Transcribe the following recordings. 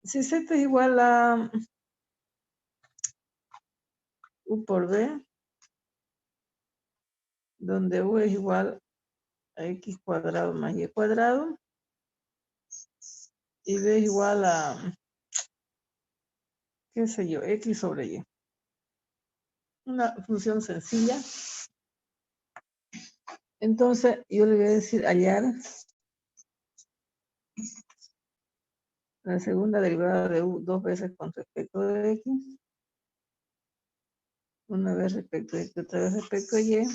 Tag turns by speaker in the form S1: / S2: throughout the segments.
S1: Si z es igual a u por b, donde u es igual a x cuadrado más y cuadrado, y b es igual a, qué sé yo, x sobre y. Una función sencilla. Entonces, yo le voy a decir hallar la segunda derivada de u dos veces con respecto de x, una vez respecto de x, otra vez respecto de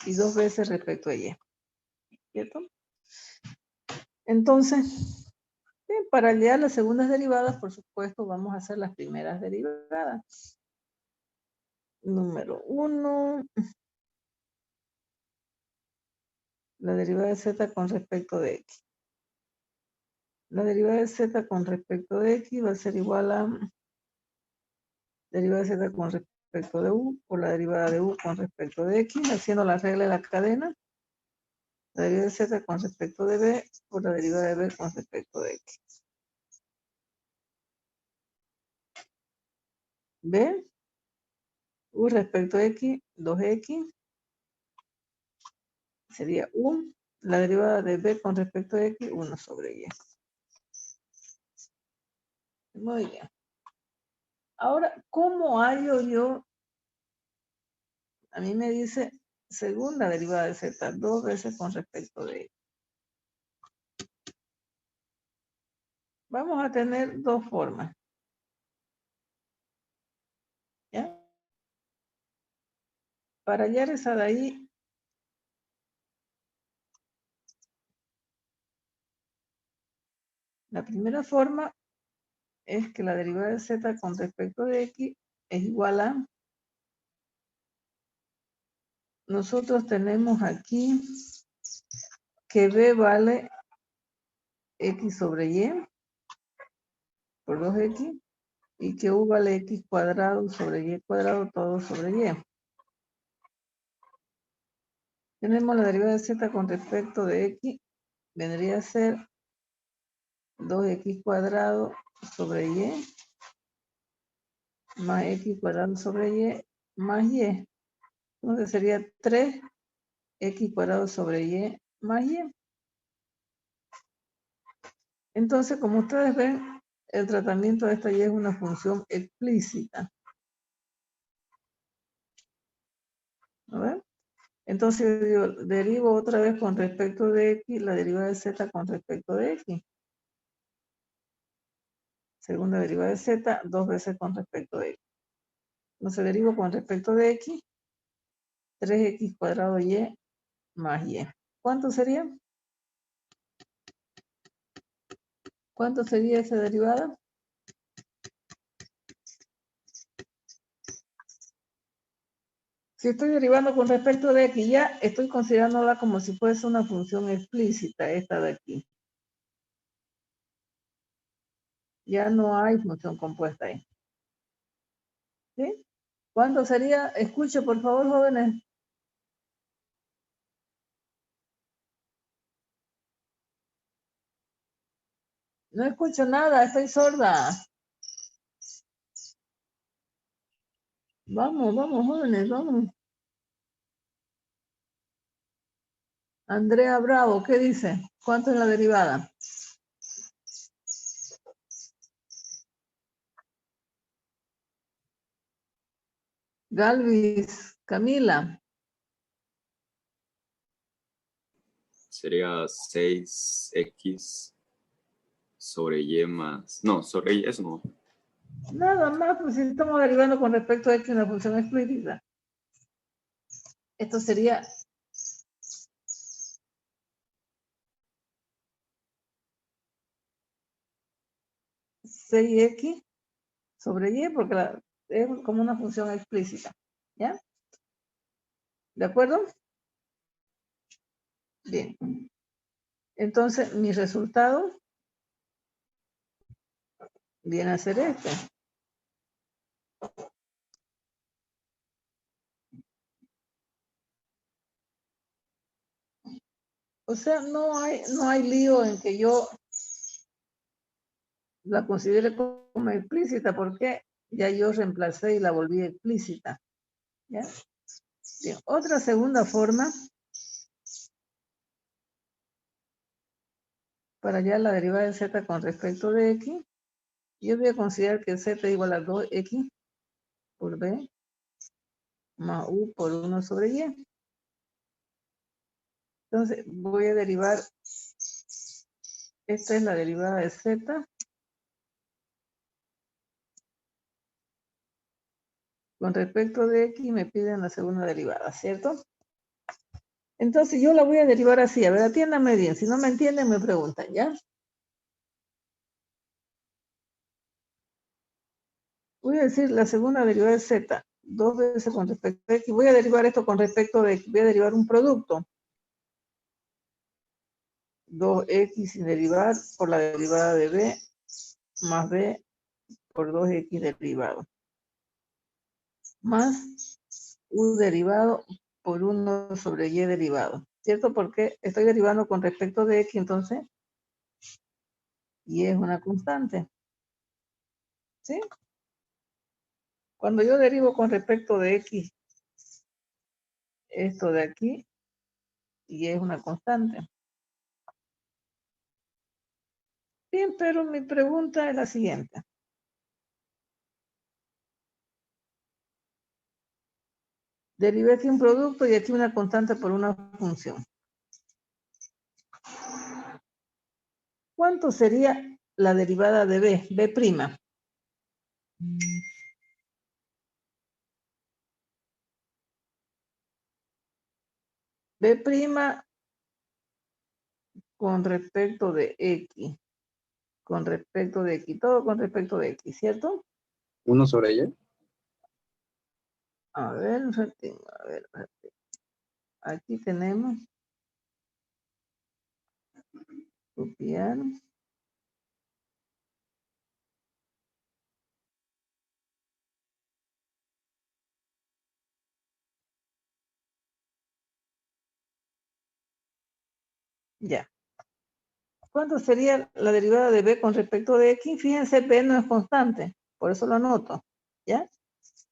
S1: y dos veces respecto de y. ¿Cierto? Entonces, bien, para hallar las segundas derivadas, por supuesto, vamos a hacer las primeras derivadas. Número 1, la derivada de z con respecto de x. La derivada de z con respecto de x va a ser igual a derivada de z con respecto de u por la derivada de u con respecto de x, haciendo la regla de la cadena. La derivada de z con respecto de b por la derivada de b con respecto de x. b, u respecto a x, 2x, sería u, la derivada de b con respecto a x, 1 sobre y. Muy bien. Ahora, ¿cómo hallo yo? A mí me dice segunda derivada de z, dos veces con respecto de x. Vamos a tener dos formas. ¿Ya? Para hallar esa de ahí, la primera forma es que la derivada de z con respecto de x es igual a, nosotros tenemos aquí que b vale x sobre y por 2x y que u vale x cuadrado sobre y cuadrado todo sobre y. Tenemos la derivada de z con respecto de x, vendría a ser 2x cuadrado sobre y más x cuadrado sobre y más y. Entonces sería 3x cuadrado sobre y más y. Entonces, como ustedes ven, el tratamiento de esta y es una función explícita. ¿No ven? Entonces, yo derivo otra vez con respecto de x, la derivada de z con respecto de x. Segunda derivada de z, dos veces con respecto de x. Entonces, derivo con respecto de x, 3x cuadrado y más y. ¿Cuánto sería? ¿Cuánto sería esa derivada? Si estoy derivando con respecto de x, ya estoy considerándola como si fuese una función explícita, esta de aquí. Ya no hay función compuesta ahí. ¿Sí? ¿Cuánto sería? Escuche, por favor, jóvenes. No escucho nada, estoy sorda. Vamos, vamos, jóvenes, vamos. Andrea Bravo, ¿qué dice? ¿Cuánto es la derivada? Galvis, Camila.
S2: Sería 6x sobre y más... No, sobre y eso no.
S1: Nada más, pues si estamos derivando con respecto a x una función explícita. Esto sería 6x sobre y, porque es como una función explícita. ¿Ya? ¿De acuerdo? Bien. Entonces, mi resultado viene a ser este. O sea, no hay lío en que yo la considere como explícita porque ya yo reemplacé y la volví explícita. ¿Ya? Bien, otra segunda forma para hallar la derivada de z con respecto de x, yo voy a considerar que z es igual a 2x por b más u por 1 sobre y. Entonces voy a derivar, esta es la derivada de z con respecto de x, me piden la segunda derivada, ¿cierto? Entonces yo la voy a derivar así, a ver, atiéndame bien, si no me entienden me preguntan, ¿ya? Voy a decir la segunda derivada de z, 2 veces con respecto de x, voy a derivar esto con respecto de x, voy a derivar un producto. 2x sin derivar por la derivada de b más b por 2x derivado. Más u derivado por 1 sobre y derivado. ¿Cierto? Porque estoy derivando con respecto de x, entonces y es una constante. ¿Sí? Cuando yo derivo con respecto de x, esto de aquí, y es una constante. Bien, pero mi pregunta es la siguiente. Derivé aquí un producto y aquí una constante por una función. ¿Cuánto sería la derivada de b? B'. B' con respecto de x. Con respecto de x. Todo con respecto de x, ¿cierto?
S2: 1 sobre y.
S1: A ver, un ratito, a ver. Aquí tenemos. Copiar. Ya. ¿Cuánto sería la derivada de b con respecto de x? Fíjense, b no es constante, por eso lo anoto. ¿Ya?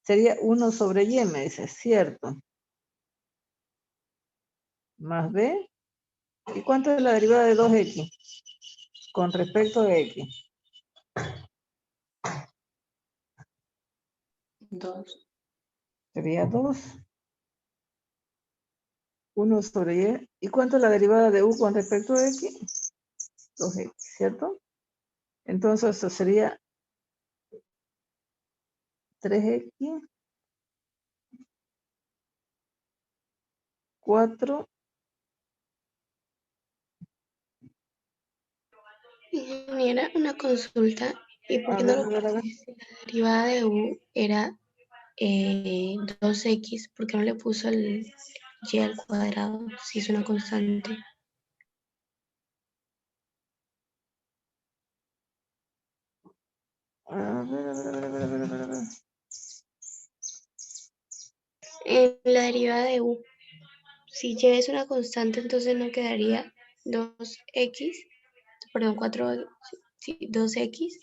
S1: Sería 1 sobre y, me dice, cierto. Más b. ¿Y cuánto es la derivada de 2x? Con respecto de x.
S3: 2.
S1: Sería 2. 1 sobre y. ¿Y cuánto es la derivada de u con respecto de x? 2x, ¿cierto? Entonces eso sería 3x, 4.
S3: Ingeniera, una consulta. ¿Y por
S1: A
S3: qué
S1: ver,
S3: no
S1: a
S3: lo
S1: ver, a ver.
S3: puse? La derivada de u era 2x. ¿Por qué no le puso el y al cuadrado si es una constante?
S1: A ver, a ver, a ver, a ver, a ver, a ver, a ver.
S3: En la derivada de u, si y es una constante, entonces no quedaría 2x, perdón, 4, sí, 2x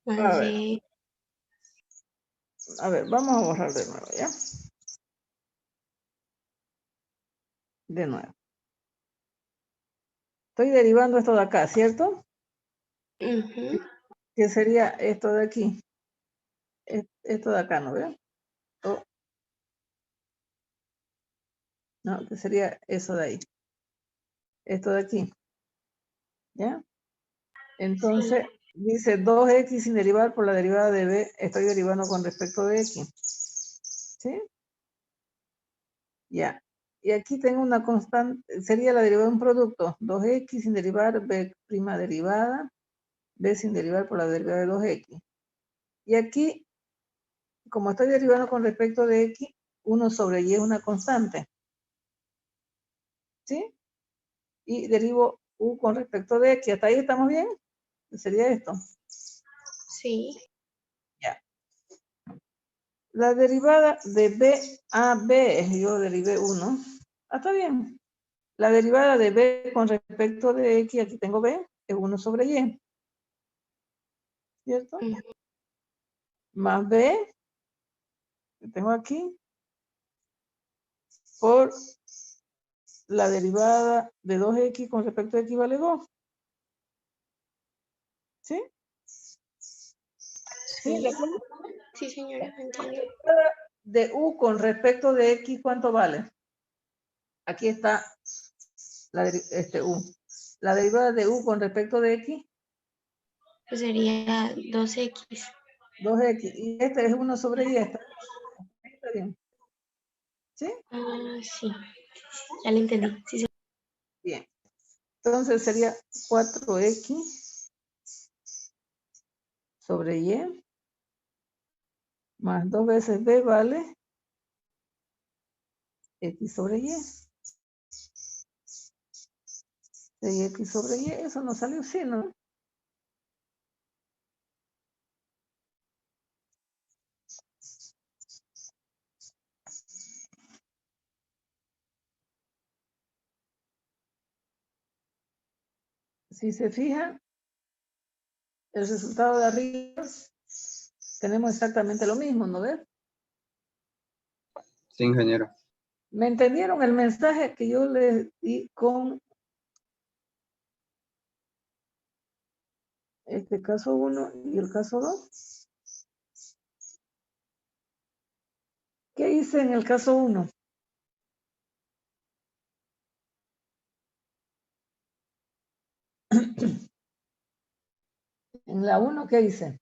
S1: A
S3: más
S1: ver,
S3: y.
S1: a ver, vamos a borrar de nuevo, ¿ya? De nuevo. Estoy derivando esto de acá, ¿cierto?
S3: Ujú.
S1: ¿Qué sería esto de aquí? Esto de acá, ¿no ve? Oh, no, ¿qué sería eso de ahí? Esto de aquí, ¿ya? Entonces, dice 2x sin derivar por la derivada de b, estoy derivando con respecto de x. ¿Sí? Ya. Y aquí tengo una constante, sería la derivada de un producto, 2x sin derivar, b' derivada, b sin derivar por la derivada de 2x. Y aquí, como estoy derivando con respecto de x, 1 sobre y es una constante. ¿Sí? Y derivo u con respecto de x. ¿Hasta ahí estamos bien? Sería esto.
S3: Sí.
S1: Ya. La derivada de b a b, yo derivé 1. Está bien. La derivada de b con respecto de x, aquí tengo b, es 1 sobre y. ¿cierto?
S3: Ujú.
S1: Más b, que tengo aquí, por la derivada de 2x con respecto a x vale 2. ¿Sí? ¿Sí? ¿De acuerdo?
S3: Sí, señora, entiendo.
S1: De u con respecto de x, ¿cuánto vale? Aquí está u. La derivada de u con respecto de x,
S3: Pues sería 2x.
S1: 2x. Y este es 1 sobre y esta. Está bien. ¿Sí?
S3: Ah, sí. Ya lo entendí. Sí,
S1: Bien. Entonces sería 4x sobre y más 2 veces b vale x sobre y. 6x sobre y, eso no salió así, ¿no? Si se fijan, el resultado de arriba, tenemos exactamente lo mismo, ¿no ves?
S2: Sí, ingeniero.
S1: ¿Me entendieron el mensaje que yo les di con este caso 1 y el caso 2? ¿Qué hice en el caso 1? En la 1, ¿qué hice?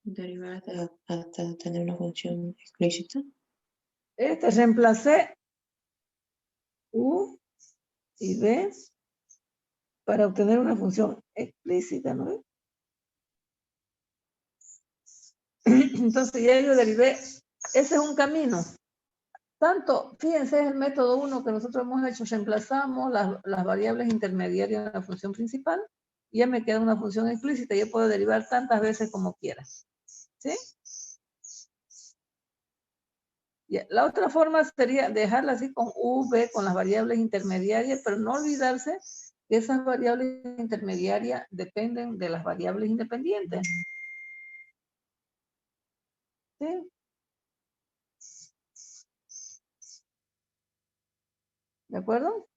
S4: Derivar hasta tener una función explícita.
S1: Reemplacé u y b para obtener una función explícita, ¿no ves? Entonces ya yo derivé, ese es un camino. Tanto, fíjense, es el método 1 que nosotros hemos hecho, reemplazamos las variables intermediarias en la función principal y ya me queda una función explícita, yo puedo derivar tantas veces como quiera. ¿Sí? La otra forma sería dejarla así con v, con las variables intermediarias, pero no olvidarse que esas variables intermediarias dependen de las variables independientes. ¿Sí? ¿De acuerdo?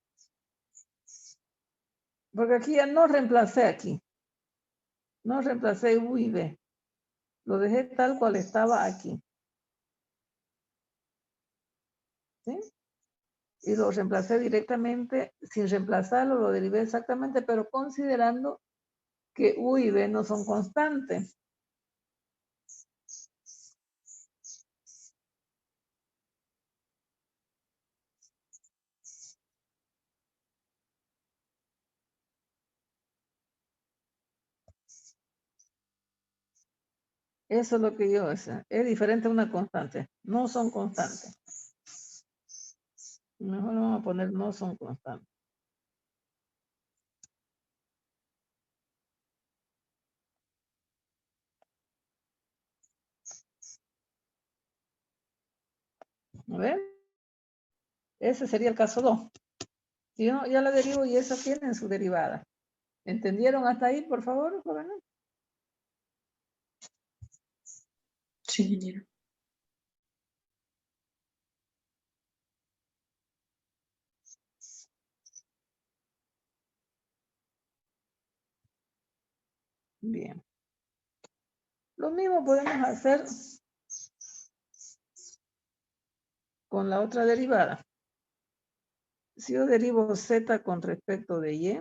S1: Porque aquí ya no reemplacé aquí. No reemplacé u y b. Lo dejé tal cual estaba aquí. ¿Sí? Y lo reemplacé directamente, sin reemplazarlo, lo derivé exactamente, pero considerando que u y b no son constantes. Eso es lo que yo hice. Es diferente a una constante. No son constantes. Mejor vamos a poner no son constantes. A ver. Ese sería el caso 2. Si yo ya la derivo y esa tiene su derivada. ¿Entendieron hasta ahí, por favor, jóvenes?
S4: Sí, ingeniero.
S1: Bien. Lo mismo podemos hacer con la otra derivada. Si yo derivo z con respecto de y,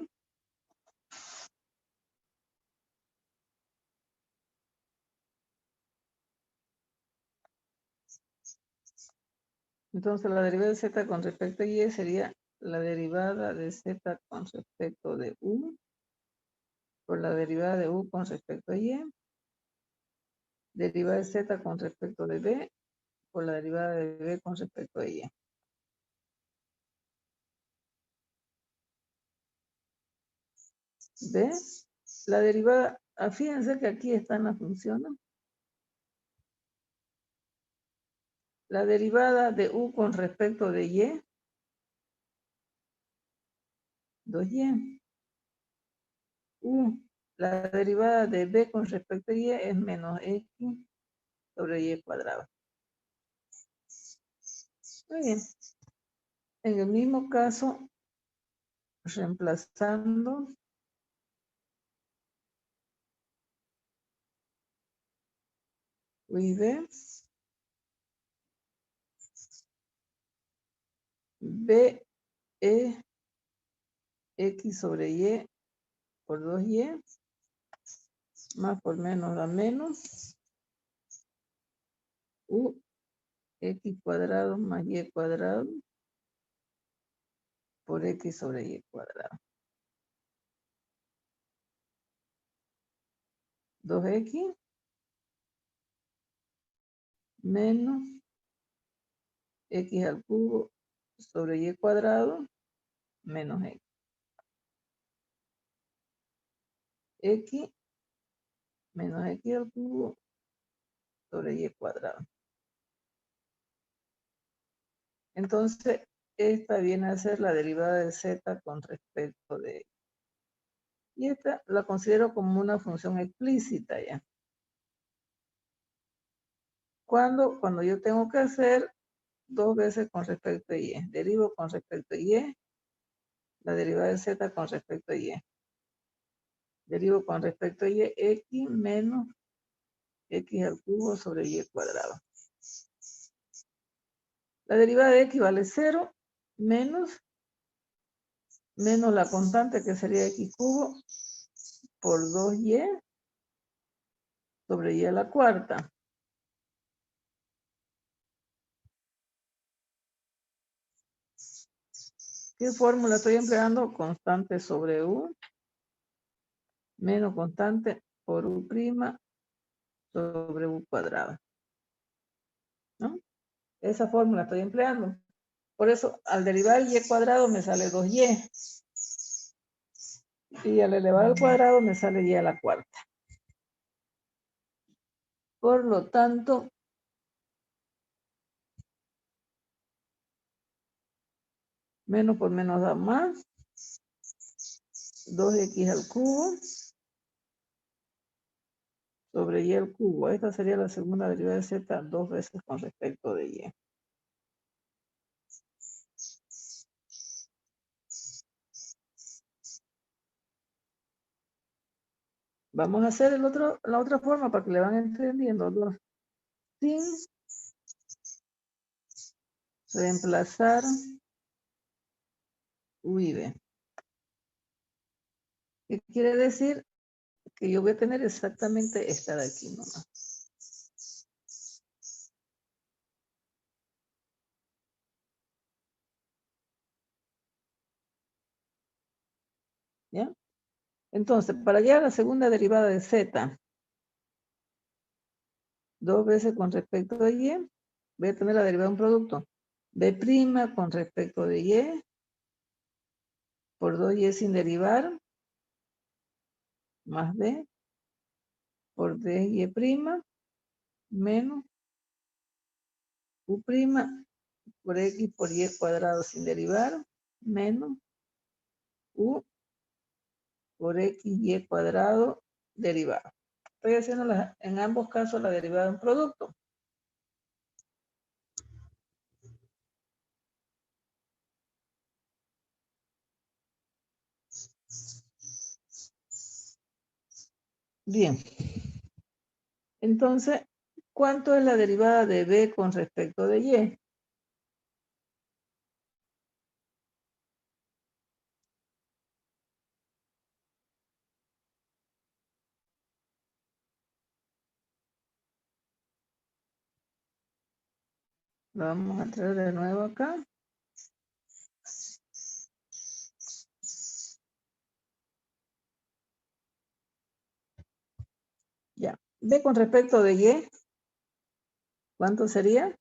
S1: entonces la derivada de z con respecto a y sería la derivada de z con respecto de u por la derivada de u con respecto a y, derivada de z con respecto de b por la derivada de b con respecto a y. ¿Ve? La derivada, fíjense que aquí están las funciones. La derivada de u con respecto de y, 2y, u La derivada de b con respecto a y es menos x sobre y cuadrado. Muy bien. En el mismo caso, reemplazando u y b, b es x sobre y por 2y, más por menos da menos, u x cuadrado más y cuadrado por x sobre y cuadrado. 2x menos x al cubo sobre y cuadrado menos x. X menos x al cubo sobre y cuadrado. Entonces, esta viene a ser la derivada de z con respecto de x. Y esta la considero como una función explícita ya. Cuando yo tengo que hacer dos veces con respecto a y. Derivo con respecto a y, la derivada de z con respecto a y. Derivo con respecto a y, x menos x al cubo sobre y cuadrado. La derivada de x vale 0 menos la constante que sería x cubo por 2y sobre y a la cuarta. ¿Qué fórmula estoy empleando? Constante sobre u menos constante por u' sobre u cuadrado. ¿No? Esa fórmula estoy empleando. Por eso, al derivar y cuadrado me sale 2y. Y al elevar al cuadrado me sale y a la cuarta. Por lo tanto, menos por menos da más. 2x al cubo sobre y al cubo. Esta sería la segunda derivada de z dos veces con respecto de y. Vamos a hacer la otra forma para que le van entendiendo. Sin reemplazar u y b. ¿Qué quiere decir? Que yo voy a tener exactamente esta de aquí nomás. ¿Ya? Entonces, para llegar a la segunda derivada de z, dos veces con respecto de y, voy a tener la derivada de un producto. B' con respecto de y, por 2y sin derivar, más b, por dy', menos u' por x por y cuadrado sin derivar, menos u por x y cuadrado derivado. Estoy haciendo en ambos casos la derivada de un producto. Bien. Entonces, ¿cuánto es la derivada de b con respecto de y? Lo vamos a traer de nuevo acá. Ya. B con respecto de y, ¿cuánto sería?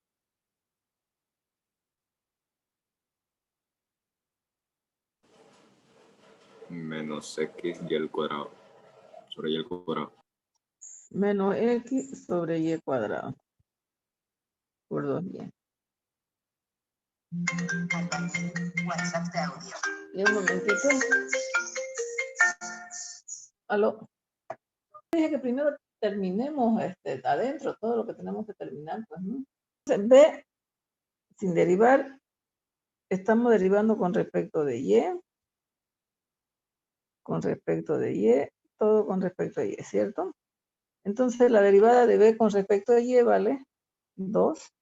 S2: Menos x y al cuadrado. Sobre y al cuadrado.
S1: Menos x sobre y cuadrado. Por 2y. WhatsApp de audio. Y un momentito. Aló. Dije que primero terminemos adentro todo lo que tenemos que terminar, pues, ¿no? Entonces, B, sin derivar, estamos derivando con respecto de Y, todo con respecto a Y, ¿cierto? Entonces, la derivada de B con respecto a Y vale 2.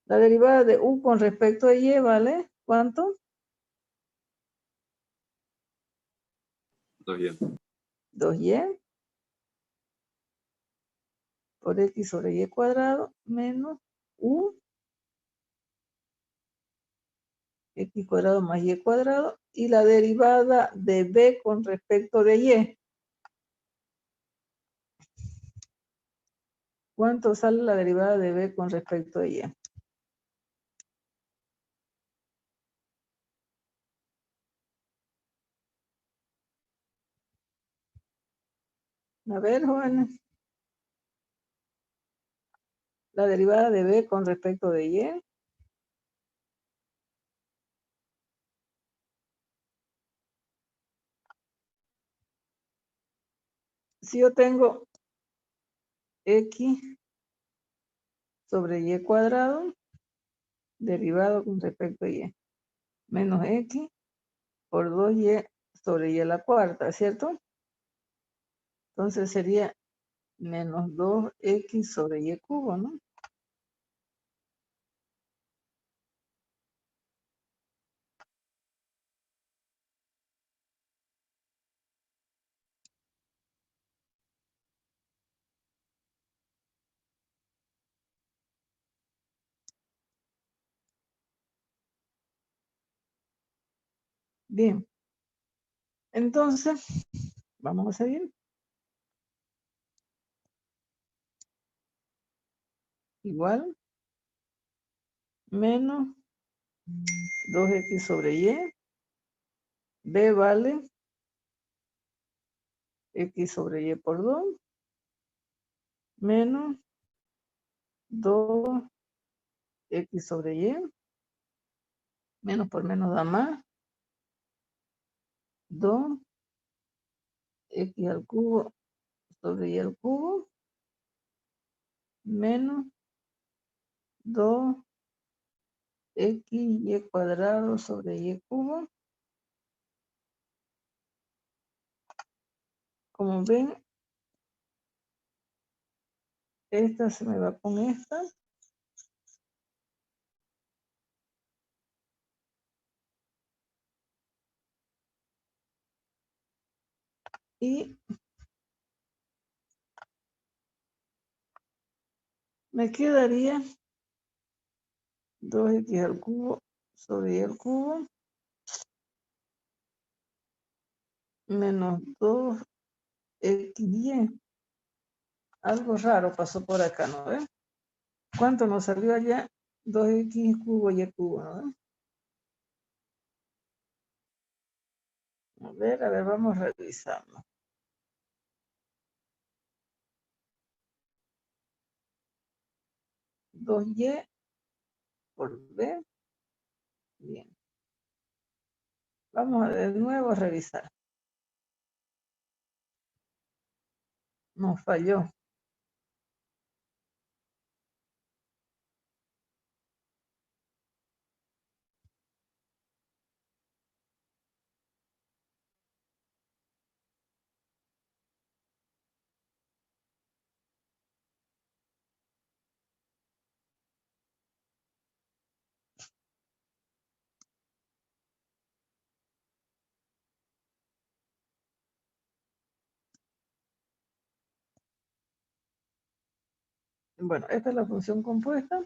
S1: La derivada de U con respecto a Y vale, ¿cuánto?
S2: 2y.
S1: 2Y por X sobre Y cuadrado menos U, X cuadrado más Y cuadrado, y la derivada de B con respecto de Y. ¿Cuánto sale la derivada de B con respecto a Y? A ver, jóvenes. La derivada de B con respecto de Y. Si yo tengo X sobre Y cuadrado, derivado con respecto a Y, menos X por 2Y sobre Y a la cuarta, ¿cierto? Entonces sería menos 2X sobre Y cubo, ¿no? Bien. Entonces, vamos a seguir. Igual, menos 2X sobre Y. B vale X sobre Y por 2. Menos 2X sobre Y. Menos por menos da más. 2X al cubo sobre Y al cubo. Menos 2XY cuadrado sobre Y cubo. Como ven, esta se me va con esta. Y me quedaría 2X al cubo sobre Y al cubo. Menos 2XY. Algo raro pasó por acá, ¿no ven? ¿Cuánto nos salió allá? 2X cubo Y cubo, ¿no ven? A ver, vamos revisando. 2Y por B. Bien. Vamos de nuevo a revisar. Nos falló. Bueno, esta es la función compuesta.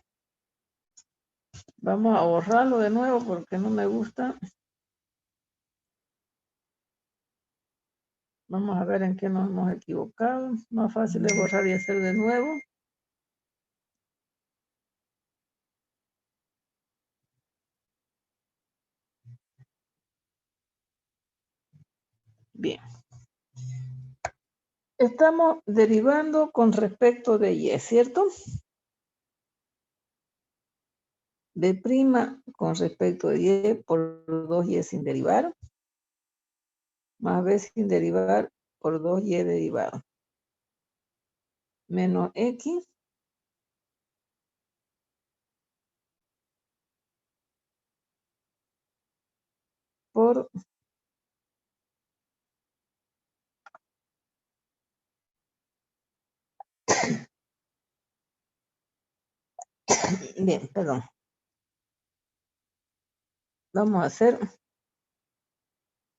S1: Vamos a borrarlo de nuevo porque no me gusta. Vamos a ver en qué nos hemos equivocado. Más fácil es borrar y hacer de nuevo. Bien. Estamos derivando con respecto de Y, ¿cierto? B' con respecto de Y por 2Y sin derivar. Más B sin derivar por 2y derivado. Menos x por bien, perdón. Vamos a hacer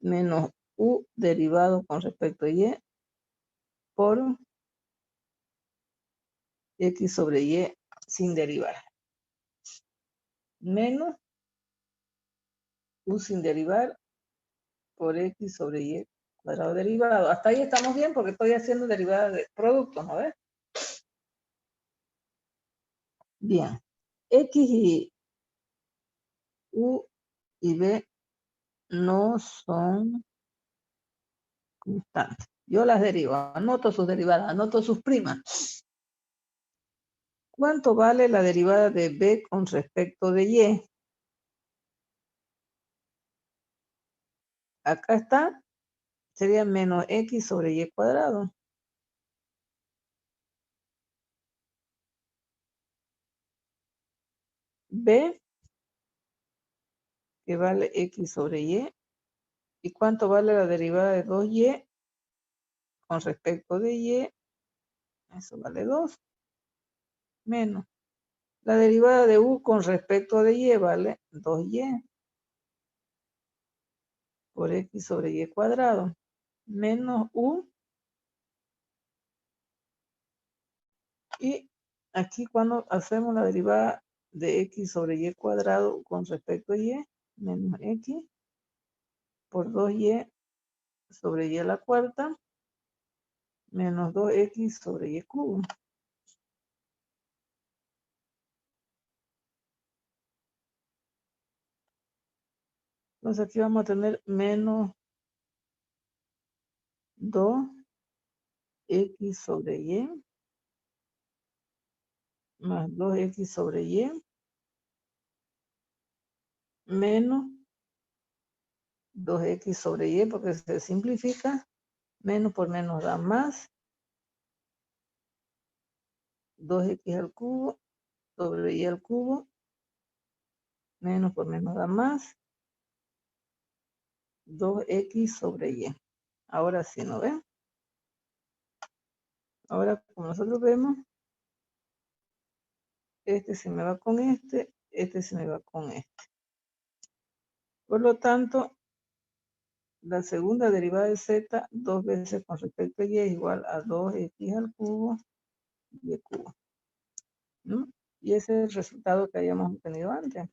S1: menos u derivado con respecto a y por x sobre y sin derivar. Menos u sin derivar por x sobre y cuadrado derivado. Hasta ahí estamos bien porque estoy haciendo derivada de productos, ¿no ves? Bien. X y u y b no son constantes. Yo las derivo, anoto sus derivadas, anoto sus primas. ¿Cuánto vale la derivada de b con respecto de y? Acá está, sería menos x sobre y cuadrado. B, que vale x sobre y. ¿Y cuánto vale la derivada de 2y con respecto de y? Eso vale 2. Menos. La derivada de u con respecto de y vale 2y por x sobre y cuadrado. Menos u. Y aquí cuando hacemos la derivada de x sobre y cuadrado con respecto a y, menos x por 2y sobre y a la cuarta, menos 2x sobre y cubo. Entonces aquí vamos a tener menos 2x sobre y más 2x sobre y menos 2x sobre y porque se simplifica. Menos por menos da más. 2x al cubo sobre y al cubo. Menos por menos da más. 2x sobre y. Ahora sí, ¿no ven? Ahora, como nosotros vemos, este se me va con este se me va con este. Por lo tanto, la segunda derivada de z, 2 veces con respecto a y, es igual a 2x al cubo y cubo. ¿No? Y ese es el resultado que habíamos obtenido antes,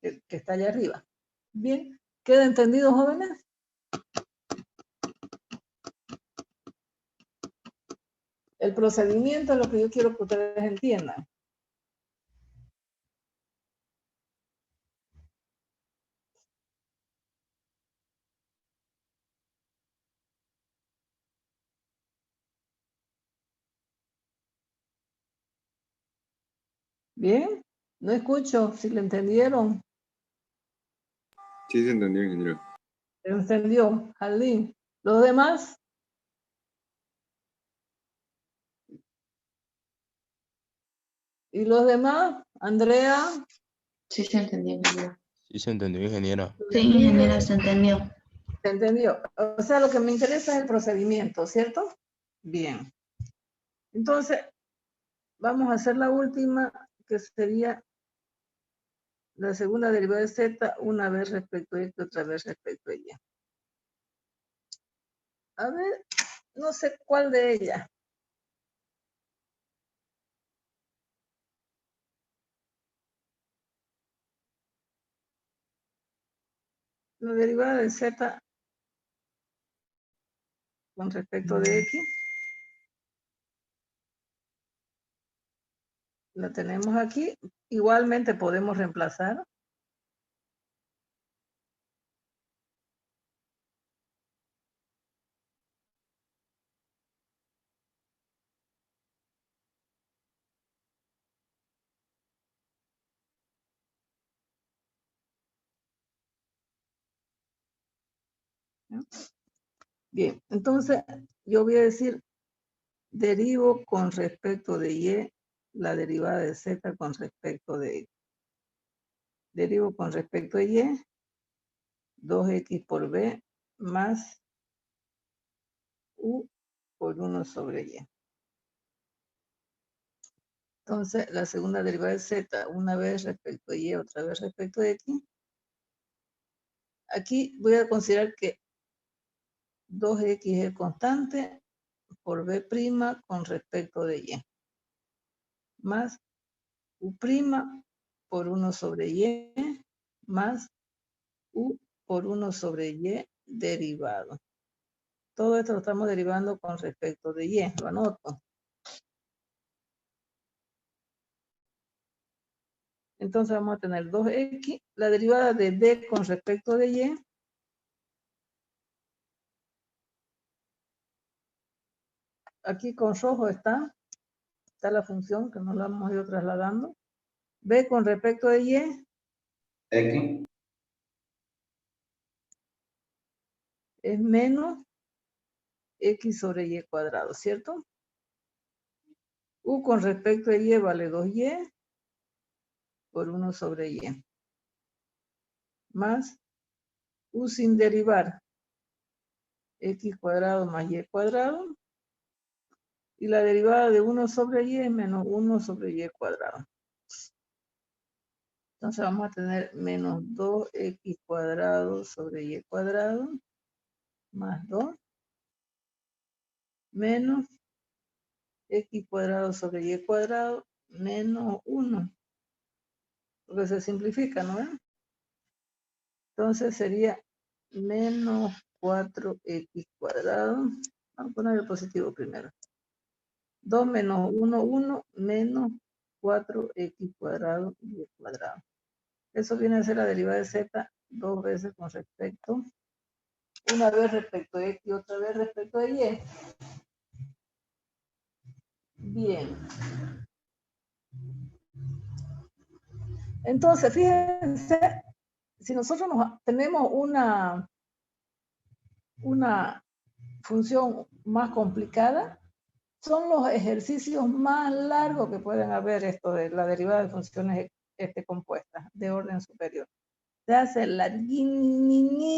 S1: que está allá arriba. Bien, ¿queda entendido, jóvenes? El procedimiento es lo que yo quiero que ustedes entiendan. Bien, no escucho si le entendieron.
S2: Sí, se entendió, ingeniero.
S1: ¿Se entendió, Jaldín? ¿Los demás? ¿Y los demás? Andrea.
S4: Sí, se entendió, ingeniero.
S5: Sí, se entendió, ingeniera.
S6: Sí, ingeniera, se entendió.
S1: ¿Se entendió? O sea, lo que me interesa es el procedimiento, ¿cierto? Bien. Entonces, vamos a hacer la última, que sería la segunda derivada de z, una vez respecto a esto, otra vez respecto a ella. A ver, no sé cuál de ellas. La derivada de z con respecto de x. La tenemos aquí. Igualmente podemos reemplazar. ¿No? Bien, entonces yo voy a decir, derivo con respecto de y la derivada de z con respecto de x. Derivo con respecto de y, 2x por b más u por 1 sobre y. Entonces, la segunda derivada de z, una vez respecto de y, otra vez respecto de x. Aquí voy a considerar que 2x es constante por b' con respecto de y, más u' por 1 sobre y, más u por 1 sobre y derivado. Todo esto lo estamos derivando con respecto de y, lo anoto. Entonces vamos a tener 2x, la derivada de b con respecto de y. Aquí con rojo está la función que nos la hemos ido trasladando. B con respecto de y.
S5: X.
S1: Es menos x sobre y cuadrado, ¿cierto? U con respecto de y vale 2y por 1 sobre y. Más u sin derivar, x cuadrado más y cuadrado. Y la derivada de 1 sobre y es menos 1 sobre y cuadrado. Entonces vamos a tener menos 2x cuadrado sobre y cuadrado más 2 menos x cuadrado sobre y cuadrado menos 1. Porque se simplifica, ¿no? Entonces sería menos 4x cuadrado. Vamos a poner el positivo primero. 2 menos 1, 1 menos 4x cuadrado y cuadrado. Eso viene a ser la derivada de z dos veces con respecto, una vez respecto de x y otra vez respecto de y. Bien. Entonces, fíjense, si nosotros tenemos una función más complicada, son los ejercicios más largos que pueden haber esto de la derivada de funciones compuestas de orden superior. Se hace larguísimo.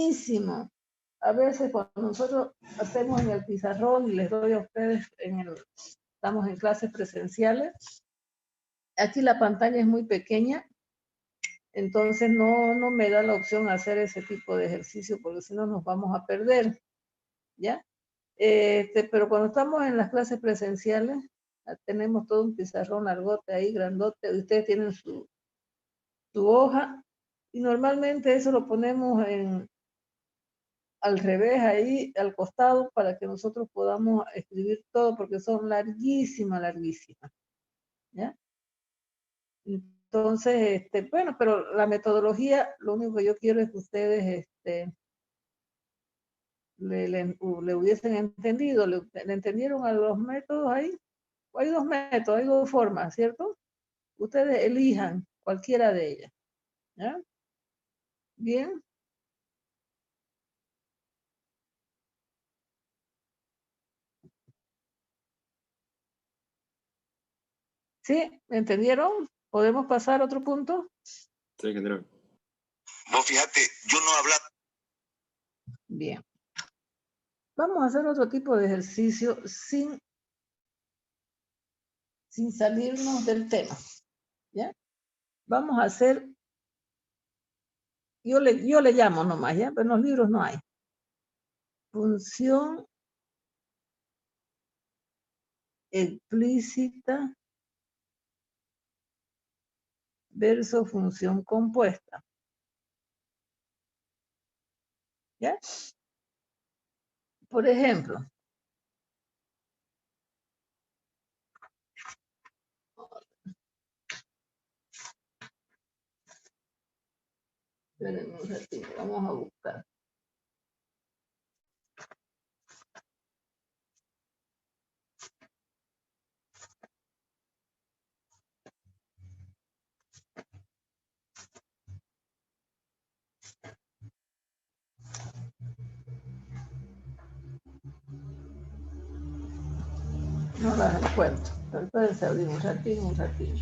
S1: A veces cuando nosotros hacemos en el pizarrón y les doy a ustedes, estamos en clases presenciales, aquí la pantalla es muy pequeña, entonces no me da la opción a hacer ese tipo de ejercicio porque si no nos vamos a perder, ¿ya? Pero cuando estamos en las clases presenciales, tenemos todo un pizarrón largote ahí, grandote, ustedes tienen su hoja, y normalmente eso lo ponemos al revés ahí, al costado, para que nosotros podamos escribir todo, porque son larguísimas, ¿ya? Entonces, bueno, pero la metodología, lo único que yo quiero es que ustedes le hubiesen entendido, le entendieron a los métodos ahí. Hay dos métodos, hay dos formas, ¿cierto? Ustedes elijan cualquiera de ellas, ¿ya? Bien. ¿Sí? ¿Me entendieron? ¿Podemos pasar a otro punto?
S2: Sí, ingeniero.
S7: No, fíjate, yo no hablaba.
S1: Bien. Vamos a hacer otro tipo de ejercicio sin salirnos del tema, ¿ya? Vamos a hacer, yo le llamo nomás, ¿ya? Pero en los libros no hay. Función explícita versus función compuesta. ¿Ya? Por ejemplo, espérenme un ratito, vamos a buscar. No las encuentro. Pero espérense, abrir un ratín, un ratín.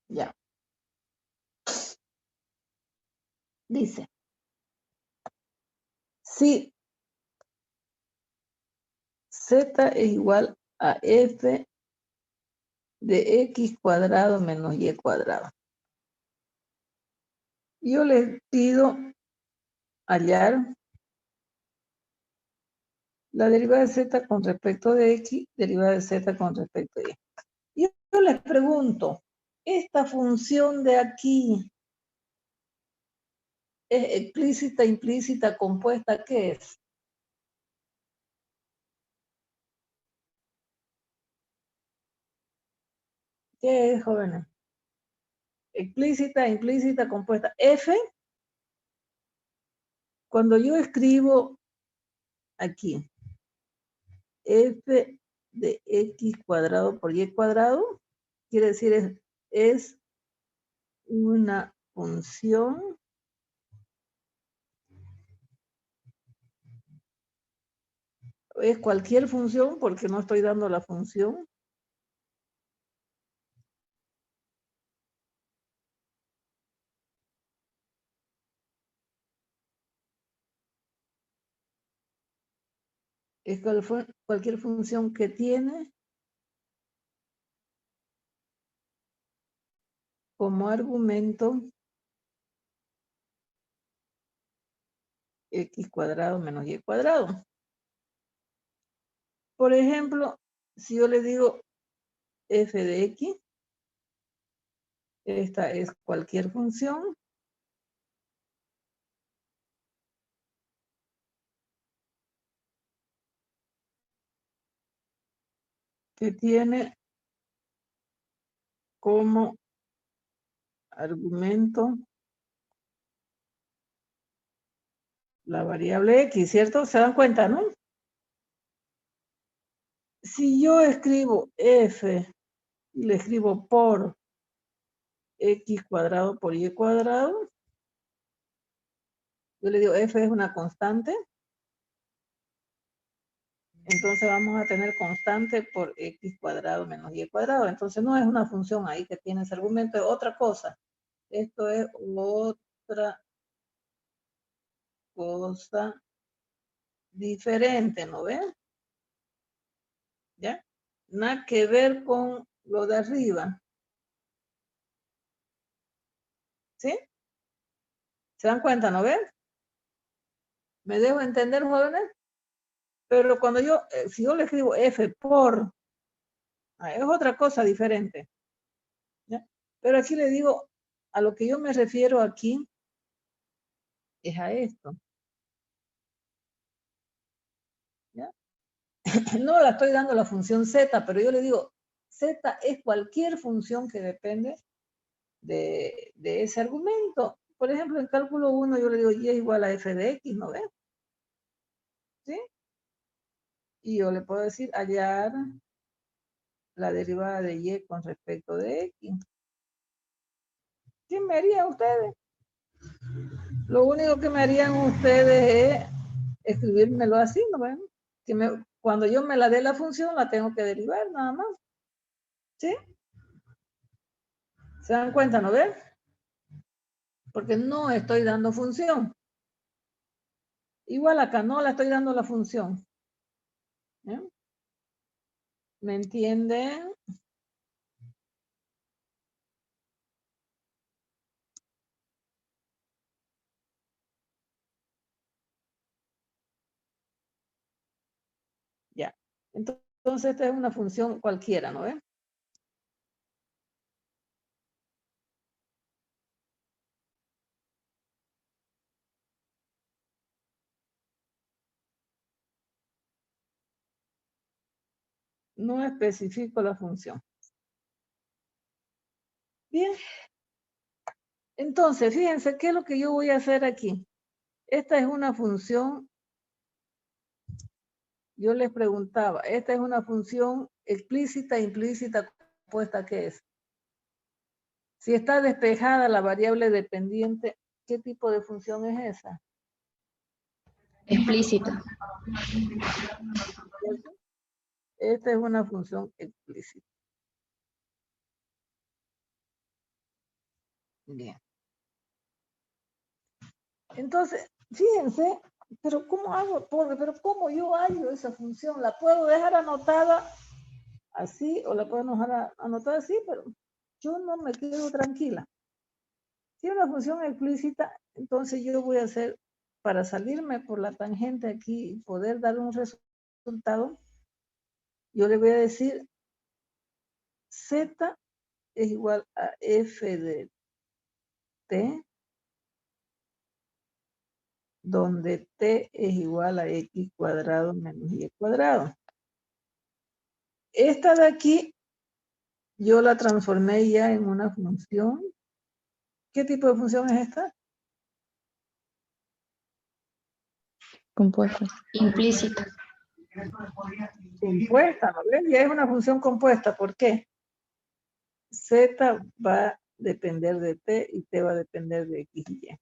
S1: Ya. Dice, si z es igual a f de x cuadrado menos y cuadrado. Yo les pido hallar la derivada de z con respecto de x, derivada de z con respecto de y. Yo les pregunto, ¿esta función de aquí es explícita, implícita, compuesta? ¿Qué es? ¿Qué es, jóvenes? Explícita, implícita, compuesta. F, cuando yo escribo aquí, f de x cuadrado por y cuadrado, quiere decir es una función es cualquier función porque no estoy dando la función. Es cualquier función que tiene como argumento x cuadrado menos y cuadrado. Por ejemplo, si yo le digo f de x, esta es cualquier función que tiene como argumento la variable x, ¿cierto? ¿Se dan cuenta, no? Si yo escribo f y le escribo por x cuadrado por y cuadrado, yo le digo f es una constante, entonces vamos a tener constante por x cuadrado menos y cuadrado. Entonces no es una función ahí que tiene ese argumento, es otra cosa. Esto es otra cosa diferente, ¿no ven? ¿Ya? Nada que ver con lo de arriba. ¿Sí? ¿Se dan cuenta, no ven? ¿Me dejo entender, jóvenes? Pero cuando yo, si yo le escribo f por, es otra cosa diferente. ¿Ya? Pero aquí le digo, a lo que yo me refiero aquí es a esto. ¿Ya? No la estoy dando la función z, pero yo le digo, z es cualquier función que depende de ese argumento. Por ejemplo, en cálculo 1 yo le digo y es igual a f de x, ¿no ven? ¿Sí? Y yo le puedo decir hallar la derivada de y con respecto de x. ¿Qué me harían ustedes? Lo único que me harían ustedes es escribírmelo así, ¿no ven? Cuando yo me la dé la función, la tengo que derivar, nada más. ¿Sí? ¿Se dan cuenta, no ven? Porque no estoy dando función. Igual acá, no la estoy dando la función. ¿Eh? ¿Me entienden? Ya. Entonces, esta es una función cualquiera, ¿no ven? No especifico la función. Bien. Entonces, fíjense, ¿qué es lo que yo voy a hacer aquí? Esta es una función, yo les preguntaba, esta es una función explícita, implícita, compuesta, ¿qué es? Si está despejada la variable dependiente, ¿qué tipo de función es esa?
S6: Explícita.
S1: ¿Cierto? Esta es una función explícita. Bien. Entonces, fíjense, pero ¿cómo hago? Pero ¿cómo yo hallo esa función? ¿La puedo dejar anotada así o la puedo dejar anotada así? Pero yo no me quedo tranquila. Si es una función explícita, entonces yo voy a hacer, para salirme por la tangente aquí y poder dar un resultado, yo le voy a decir z es igual a f de t, donde t es igual a x cuadrado menos y cuadrado. Esta de aquí, yo la transformé ya en una función. ¿Qué tipo de función es esta?
S6: Compuesta. Implícita.
S1: Compuesta, ¿no ven? Ya es una función compuesta. ¿Por qué? Z va a depender de t y t va a depender de x y y.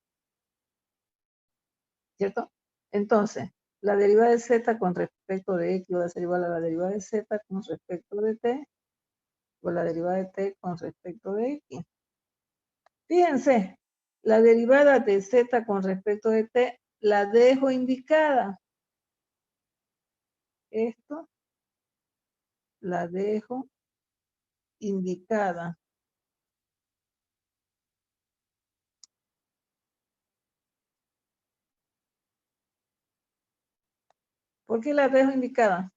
S1: ¿Cierto? Entonces, la derivada de z con respecto de x va a ser igual a la derivada de z con respecto de t o la derivada de t con respecto de x. Fíjense, la derivada de z con respecto de t la dejo indicada. Esto la dejo indicada. ¿Por qué la dejo indicada?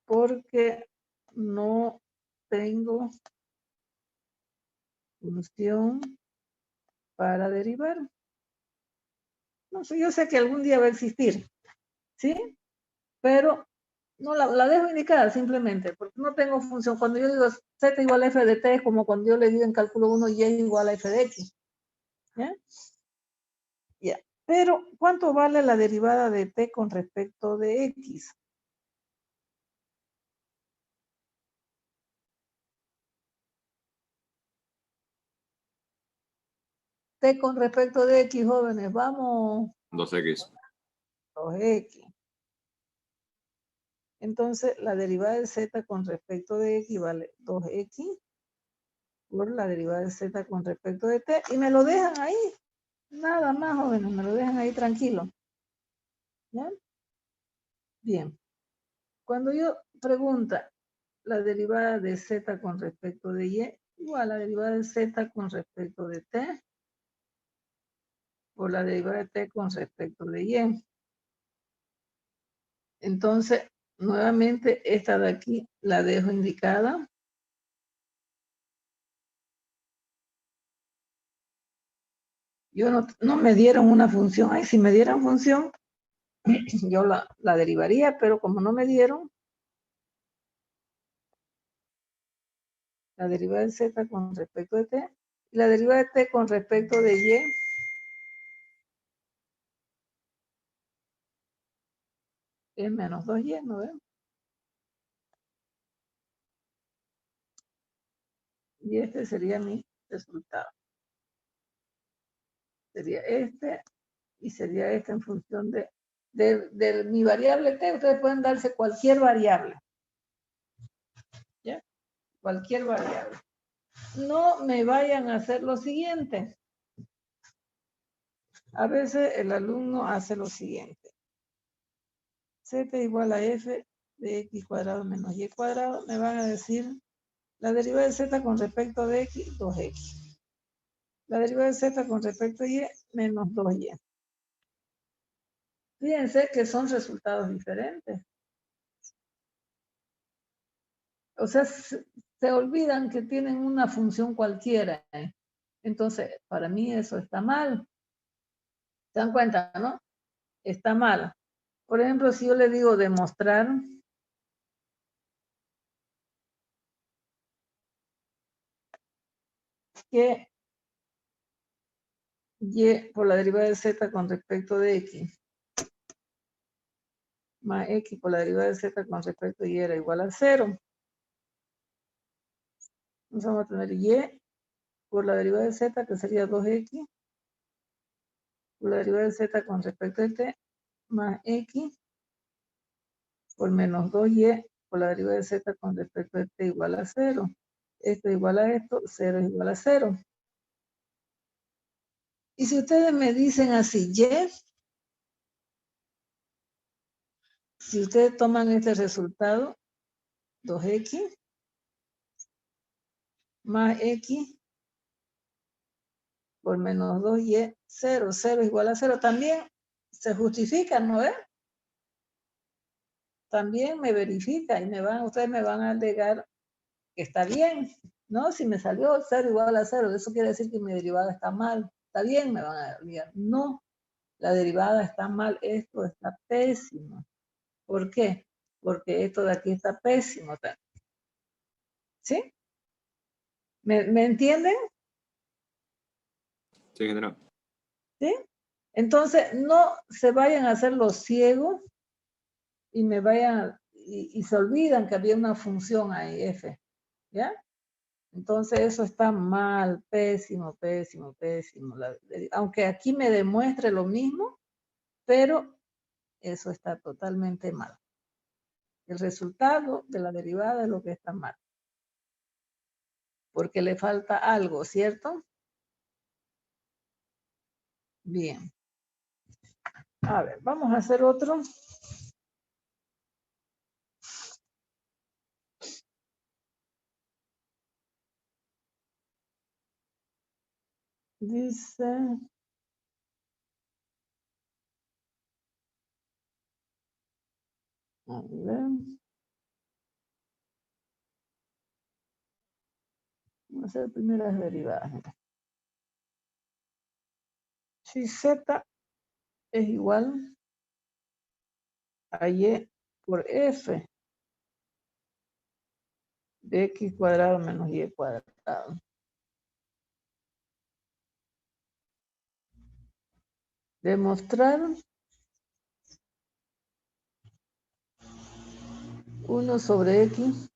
S1: Porque no tengo función para derivar. No sé, yo sé que algún día va a existir, ¿sí? Pero no la dejo indicada simplemente, porque no tengo función. Cuando yo digo z igual a f de t, es como cuando yo le digo en cálculo 1 y es igual a f de x. ¿Ya? Ya. Pero, ¿cuánto vale la derivada de t con respecto de x? T con respecto de x, jóvenes, vamos.
S2: 2x.
S1: 2x. Entonces, la derivada de z con respecto de x vale 2x por la derivada de z con respecto de t. Y me lo dejan ahí. Nada más, jóvenes, me lo dejan ahí tranquilo. ¿Ya? Bien. Cuando yo pregunta la derivada de z con respecto de y, igual la derivada de z con respecto de t por la derivada de t con respecto de y. Entonces, nuevamente, esta de aquí la dejo indicada. Yo no me dieron una función. Ay, si me dieran función, yo la derivaría, pero como no me dieron, la derivada de z con respecto de t, y la derivada de t con respecto de y, es menos 2y, ¿no ven? Y este sería mi resultado. Sería este, y sería este en función de mi variable t. Ustedes pueden darse cualquier variable. ¿Ya? Cualquier variable. No me vayan a hacer lo siguiente. A veces el alumno hace lo siguiente. Z igual a f de x cuadrado menos y cuadrado. Me van a decir la derivada de z con respecto de x, 2x. La derivada de z con respecto a y, menos 2y. Fíjense que son resultados diferentes. O sea, se olvidan que tienen una función cualquiera. Entonces, para mí eso está mal. ¿Se dan cuenta, no? Está mal. Por ejemplo, si yo le digo demostrar, que y por la derivada de z con respecto de x más x por la derivada de z con respecto de y era igual a 0. Entonces vamos a tener y por la derivada de z, que sería 2x, por la derivada de z con respecto de t, más x por menos 2y por la derivada de z con respecto de t igual a 0. Esto es igual a esto, 0 es igual a 0. Y si ustedes me dicen así, si ustedes toman este resultado, 2x más x por menos 2y, 0, 0 es igual a 0, también se justifica, ¿no es? También me verifica y ustedes me van a alegar que está bien, ¿no? Si me salió 0 igual a 0, eso quiere decir que mi derivada está mal. Está bien, me van a alegar. No, la derivada está mal, esto está pésimo. ¿Por qué? Porque esto de aquí está pésimo. ¿Sí? ¿Me entienden?
S2: Sí, general.
S1: ¿Sí? Entonces, no se vayan a hacer los ciegos y me vayan y se olvidan que había una función ahí, f, ¿ya? Entonces eso está mal, pésimo, pésimo, pésimo. Aunque aquí me demuestre lo mismo, pero eso está totalmente mal. El resultado de la derivada es lo que está mal. Porque le falta algo, ¿cierto? Bien. A ver, vamos a hacer otro. Dice... A ver. Vamos a hacer primeras derivadas. Si z es igual a y por f de x cuadrado menos y cuadrado. Demostrar 1 sobre x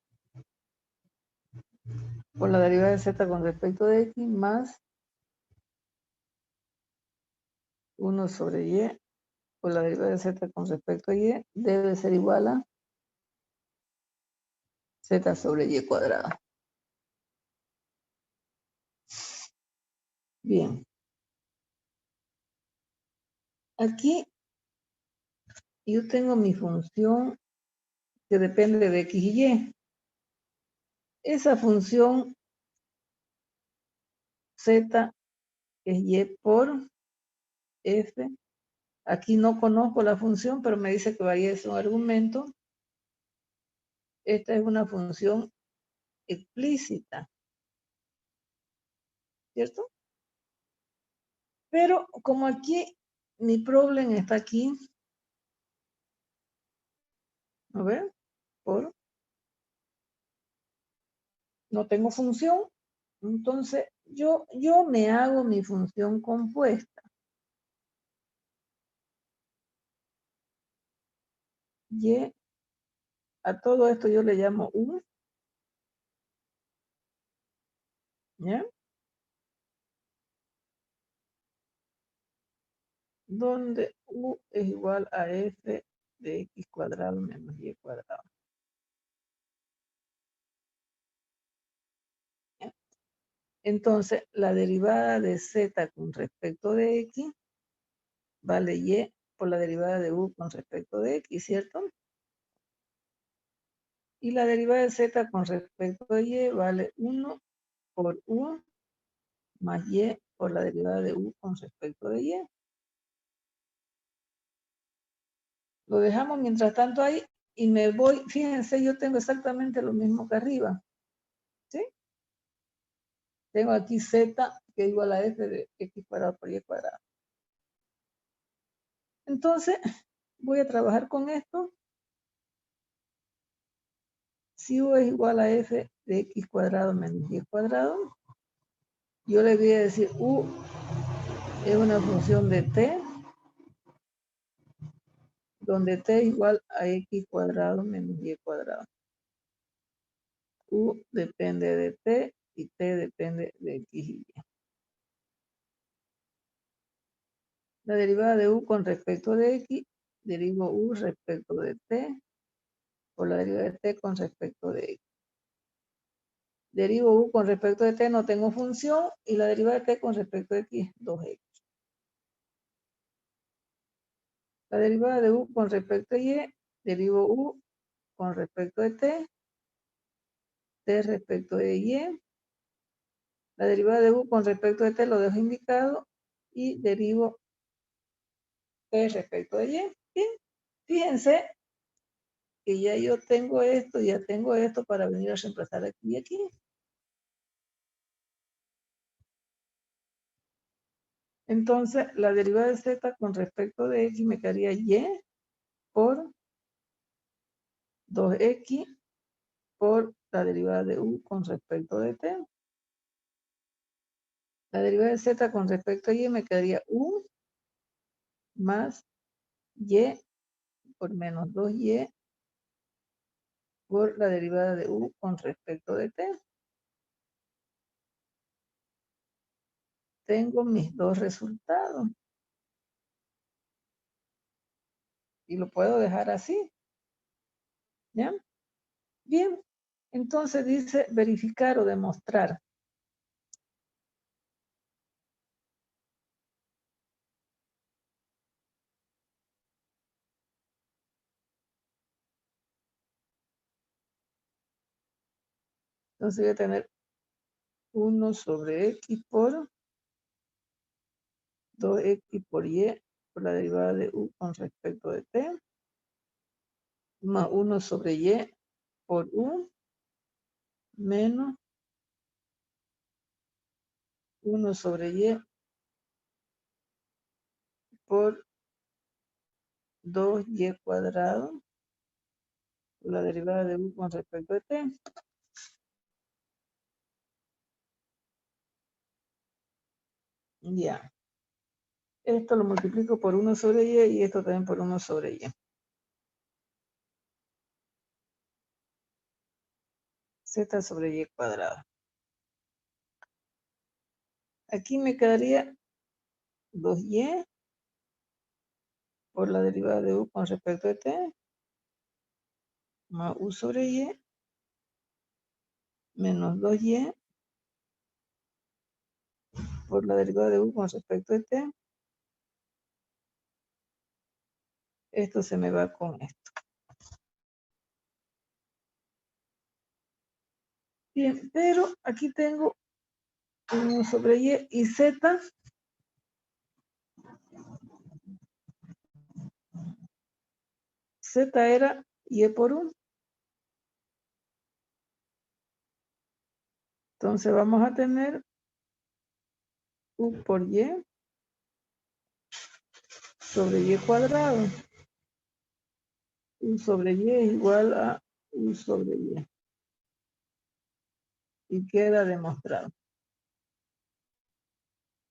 S1: por la derivada de z con respecto de x más 1 sobre y por la derivada de z con respecto a y debe ser igual a z sobre y cuadrado. Bien. Aquí yo tengo mi función que depende de x y y. Esa función z es y por f. Aquí no conozco la función, pero me dice que vaya es un argumento. Esta es una función explícita, ¿cierto? Pero como aquí mi problema está aquí, a ver, no tengo función, entonces yo me hago mi función compuesta. Y a todo esto yo le llamo U, ¿ya? Donde U es igual a f de x cuadrado menos y cuadrado. ¿Ya? Entonces, la derivada de z con respecto de x vale y por la derivada de u con respecto de x, ¿cierto? Y la derivada de z con respecto de y vale 1 por u más y por la derivada de u con respecto de y. Lo dejamos mientras tanto ahí y me voy, fíjense, yo tengo exactamente lo mismo que arriba, ¿sí? Tengo aquí z que es igual a f de x cuadrado por y cuadrado. Entonces, voy a trabajar con esto. Si u es igual a f de x cuadrado menos y cuadrado, yo le voy a decir u es una función de t, donde t es igual a x cuadrado menos y cuadrado. U depende de t y t depende de x y y. La derivada de u con respecto de x, derivo u respecto de t por la derivada de t con respecto de x. Derivo u con respecto de t, no tengo función, y la derivada de t con respecto de x es 2x. La derivada de u con respecto a y, derivo u con respecto de t respecto de y. La derivada de u con respecto de t lo dejo indicado y derivo t respecto de y. Bien, fíjense que ya yo tengo esto, ya tengo esto para venir a reemplazar aquí y aquí. Entonces, la derivada de z con respecto de x me quedaría y por 2x por la derivada de u con respecto de t. La derivada de z con respecto a y me quedaría u más y por menos 2y por la derivada de u con respecto de t. Tengo mis dos resultados. Y lo puedo dejar así. ¿Ya? Bien. Entonces dice verificar o demostrar. Entonces voy a tener 1 sobre x por 2x por y por la derivada de u con respecto de t, más 1 sobre y por u, menos 1 sobre y por 2y cuadrado por la derivada de u con respecto de t. Ya. Esto lo multiplico por 1 sobre y esto también por 1 sobre y. Z sobre y cuadrado. Aquí me quedaría 2y por la derivada de u con respecto de t, más u sobre y, menos 2y por la derivada de u con respecto de t. Esto se me va con esto. Bien, pero aquí tengo 1 sobre y z. Z era y por 1. Entonces vamos a tener u por y sobre y cuadrado. U sobre y es igual a u sobre y. Y queda demostrado.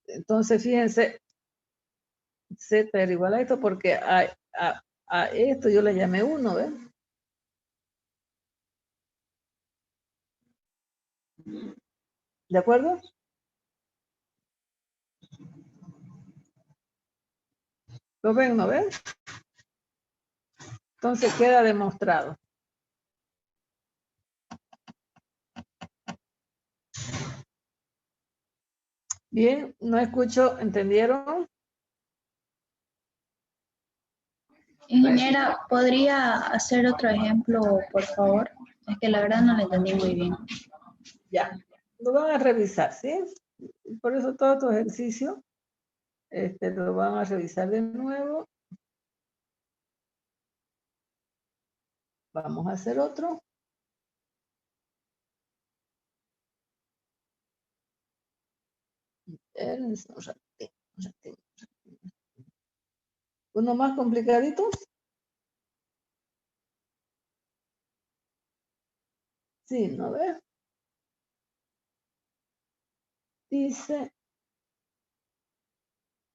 S1: Entonces, fíjense, z era igual a esto porque a esto yo le llamé 1, ¿ves? ¿De acuerdo? ¿Lo ven, no ven? Entonces queda demostrado. Bien, no escucho, ¿entendieron?
S6: Ingeniera, ¿podría hacer otro ejemplo, por favor? Es que la verdad no lo entendí muy bien.
S1: Ya, lo van a revisar, ¿sí? Por eso todo tu ejercicio lo van a revisar de nuevo. Vamos a hacer otro. Un ratito. Uno más complicadito. Sí, ¿no ves? dice,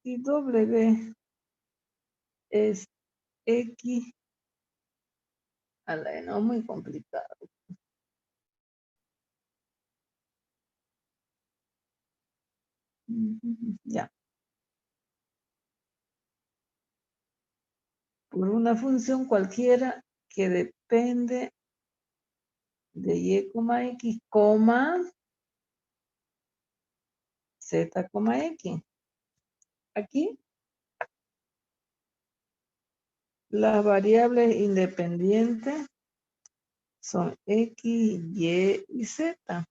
S1: y W es X a la N, no, muy complicado. Ya. Por una función cualquiera que depende de y, x, z, x. Aquí las variables independientes son x, y y z.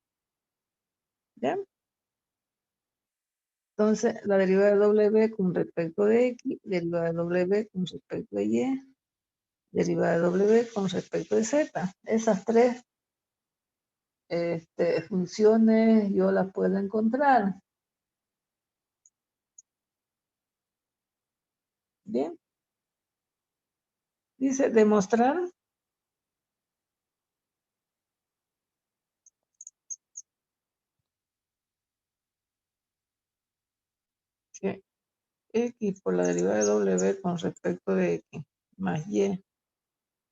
S1: ¿Ya? Entonces, la derivada de W con respecto de x, derivada de W con respecto de y, derivada de W con respecto de z. Esas tres funciones yo las puedo encontrar. Bien. Dice demostrar que x por la derivada de W con respecto de x más y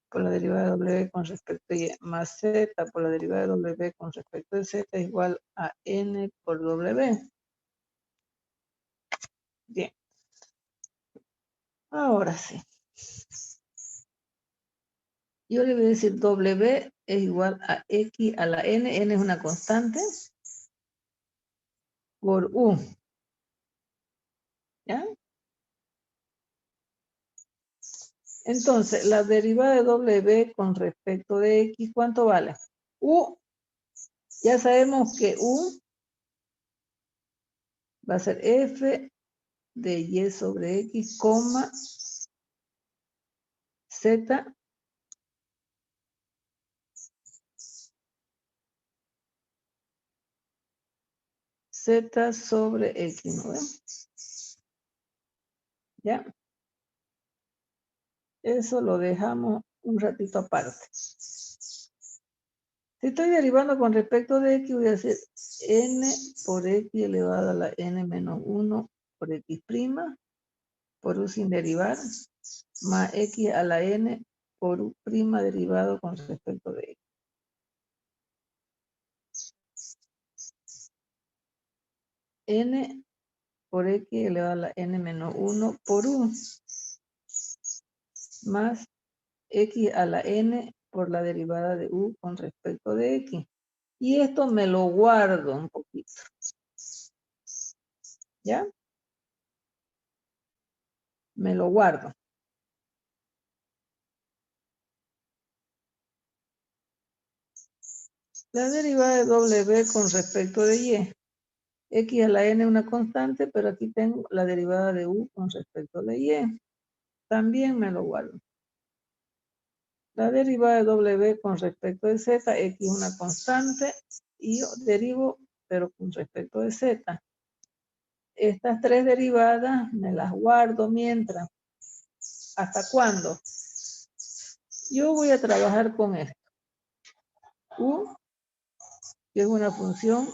S1: por la derivada de W con respecto de y más z por la derivada de W con respecto de z es igual a n por W. Bien. Ahora sí. Yo le voy a decir W es igual a X a la N. N es una constante. Por U. ¿Ya? Entonces, la derivada de W con respecto de X, ¿cuánto vale? U. Ya sabemos que U va a ser F de Y sobre X, coma, Z Z sobre X, ¿no ven? ¿Ya? Eso lo dejamos un ratito aparte. Si estoy derivando con respecto de X, voy a hacer N por X elevado a la N menos 1 por X prima, por U sin derivar, más X a la N por U prima derivado con respecto de X. N por X elevado a la N menos 1 por U, más X a la N por la derivada de U con respecto de X. Y esto me lo guardo un poquito. ¿Ya? Me lo guardo. La derivada de W con respecto de Y. X a la N es una constante, pero aquí tengo la derivada de U con respecto de Y. También me lo guardo. La derivada de W con respecto de Z, X es una constante, y yo derivo, pero con respecto de Z. Estas tres derivadas me las guardo mientras. ¿Hasta cuándo? Yo voy a trabajar con esto. U, que es una función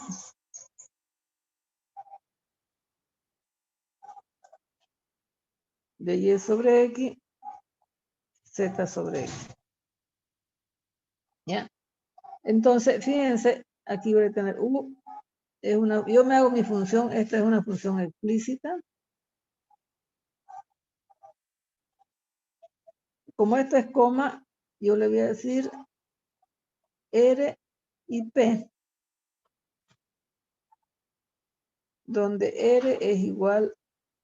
S1: de Y sobre X, Z sobre X. ¿Ya? Entonces, fíjense, aquí voy a tener U, es una, yo me hago mi función, esta es una función explícita. Como esto es coma, yo le voy a decir R y P, donde R es igual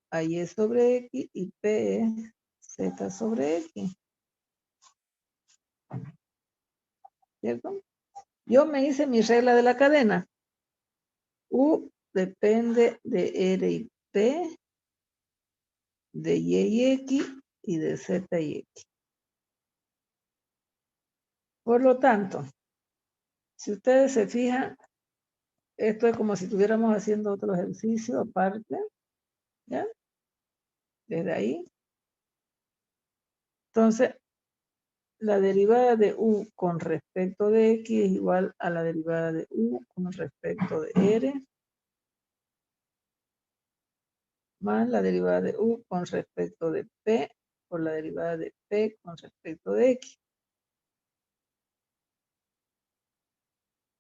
S1: a Y sobre X y P es Z sobre X. ¿Cierto? Yo me hice mi regla de la cadena. U depende de R y P, de Y y X y de Z y X. Por lo tanto, si ustedes se fijan, esto es como si estuviéramos haciendo otro ejercicio aparte, ¿ya? Desde ahí. Entonces, la derivada de U con respecto de X es igual a la derivada de U con respecto de R. más la derivada de u con respecto de p por la derivada de p con respecto de x.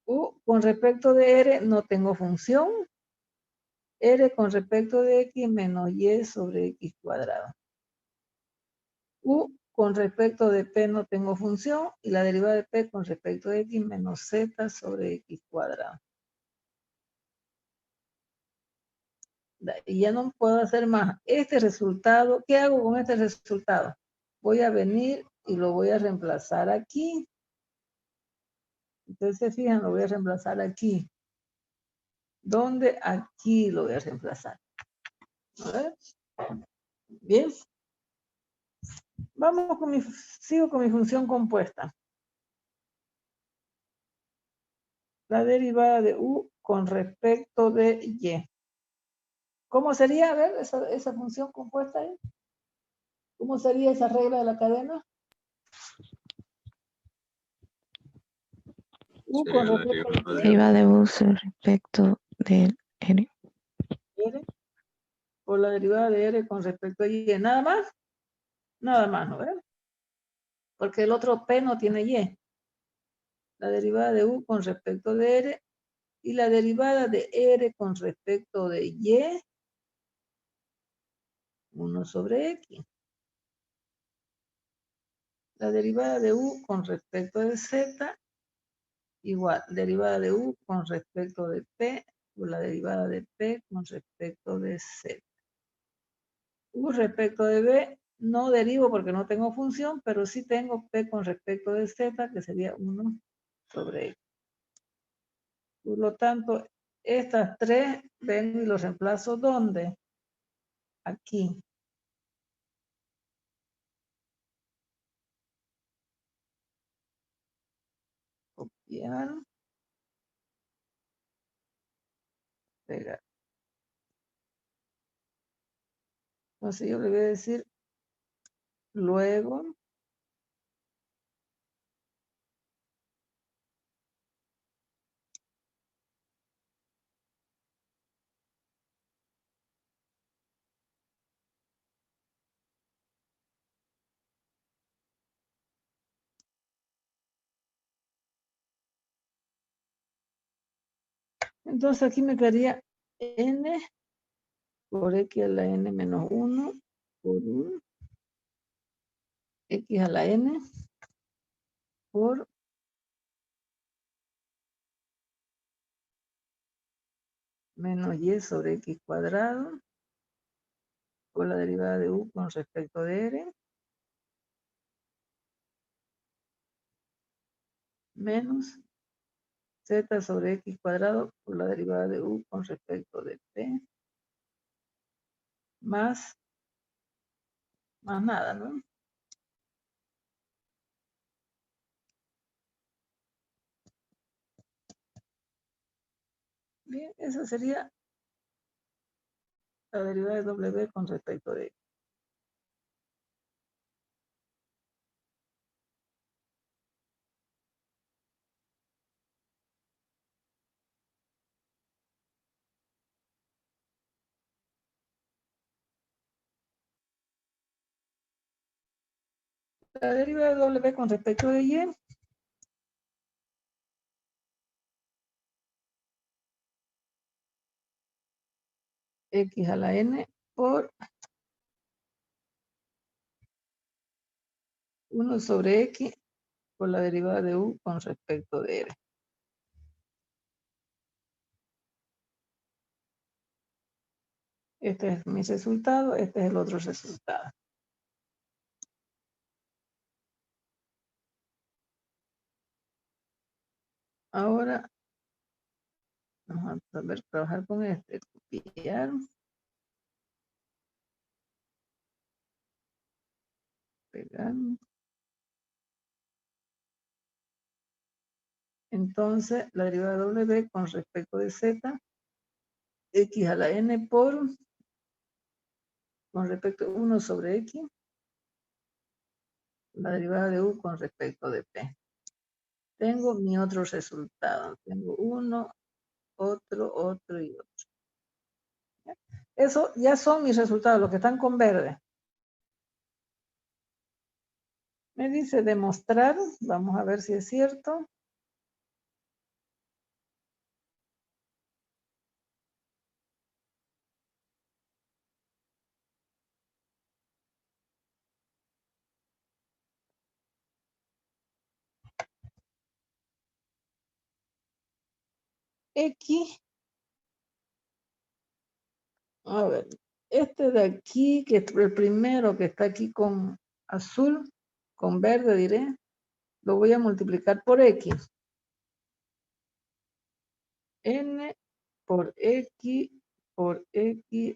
S1: U con respecto de r no tengo función. R con respecto de x menos y sobre x cuadrado. U con respecto de p no tengo función y la derivada de p con respecto de x menos z sobre x cuadrado. Y ya no puedo hacer más. Este resultado, ¿qué hago con este resultado? Voy a venir y lo voy a reemplazar aquí. Ustedes se fijan, lo voy a reemplazar aquí. ¿Dónde? Aquí lo voy a reemplazar. A ver. Bien. Vamos con sigo con mi función compuesta. La derivada de u con respecto de y. ¿Cómo sería? A ver, esa función compuesta ahí. ¿Cómo sería esa regla de la cadena? U
S2: Sería
S1: con
S2: la
S1: respecto
S2: derivada
S1: de
S2: de
S5: Deriva de u respecto del n.
S1: R por la derivada de R con respecto a Y. ¿Nada más? Nada más, ¿no ves? Porque el otro P no tiene Y. La derivada de U con respecto de R y la derivada de R con respecto de Y, 1 sobre X. La derivada de U con respecto de Z, igual. Derivada de U con respecto de P por la derivada de P con respecto de Z. U respecto de B, no derivo porque no tengo función, pero sí tengo P con respecto de Z, que sería 1 sobre X. Por lo tanto, estas tres vengo y los reemplazo ¿dónde? Aquí. Copiar. Pegar. Entonces yo le voy a decir luego. Entonces aquí me quedaría n por x a la n menos 1 por 1 x a la n por menos y sobre x cuadrado por la derivada de u con respecto de r menos z sobre x cuadrado por la derivada de u con respecto de p más nada, ¿no? Bien, esa sería la derivada de w con respecto de x. La derivada de w con respecto de y x a la n por 1 sobre x por la derivada de u con respecto de r. Este es mi resultado, este es el otro resultado. Ahora vamos a ver, trabajar con este, copiar, pegar. Entonces, la derivada de w con respecto de z, x a la n por, con respecto a 1 sobre x, la derivada de u con respecto de p. Tengo mi otro resultado. Tengo uno, otro y otro. Eso ya son mis resultados, los que están con verde. Me dice demostrar, vamos a ver si es cierto. X, a ver, este de aquí, que es el primero que está aquí con azul, con verde diré, lo voy a multiplicar por X. N por X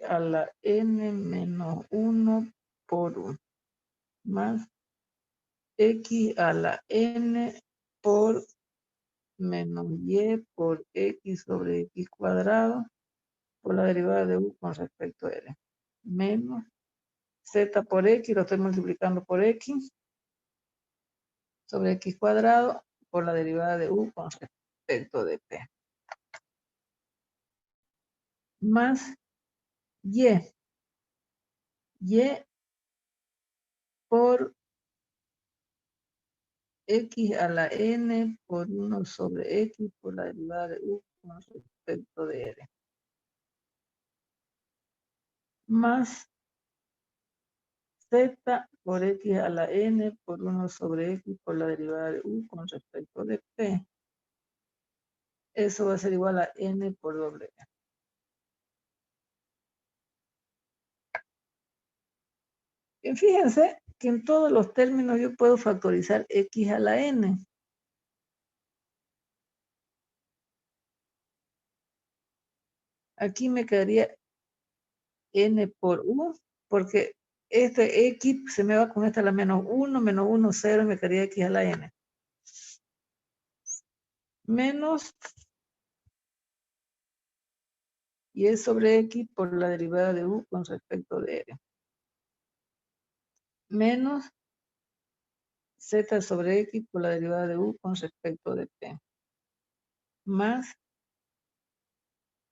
S1: a la N menos 1 por 1, más X a la N por menos Y por X sobre X cuadrado por la derivada de U con respecto a R. Menos Z por X, lo estoy multiplicando por X sobre X cuadrado por la derivada de U con respecto de P. Más Y. Y por X a la N por 1 sobre X por la derivada de U con respecto de R. Más Z por X a la N por 1 sobre X por la derivada de U con respecto de P. Eso va a ser igual a N por W. Y fíjense que en todos los términos yo puedo factorizar X a la N. Aquí me quedaría N por U, porque este X se me va con esta a la menos 1, 0, y me quedaría X a la N. Menos Y sobre X por la derivada de U con respecto de R. Menos Z sobre X por la derivada de U con respecto de P. Más